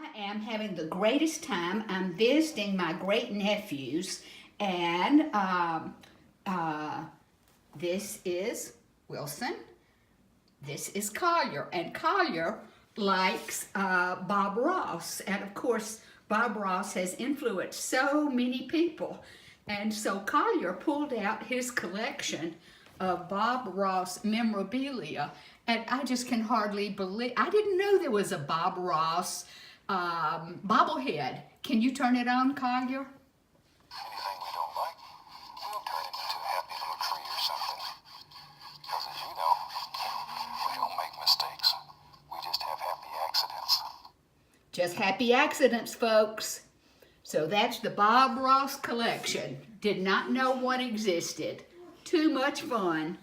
I am having the greatest time. I'm visiting my great nephews, and this is Wilson. This is Collier, and Collier likes Bob Ross, and of course Bob Ross has influenced so many people, and so Collier pulled out his collection of Bob Ross memorabilia, and I just can hardly believe, I didn't know there was a Bob Ross bobblehead. Can you turn it on, Collier? Anything we don't like, we'll turn it into a happy little tree or something. Because as you know, we don't make mistakes. We just have happy accidents. Just happy accidents, folks. So that's the Bob Ross collection. Did not know one existed. Too much fun.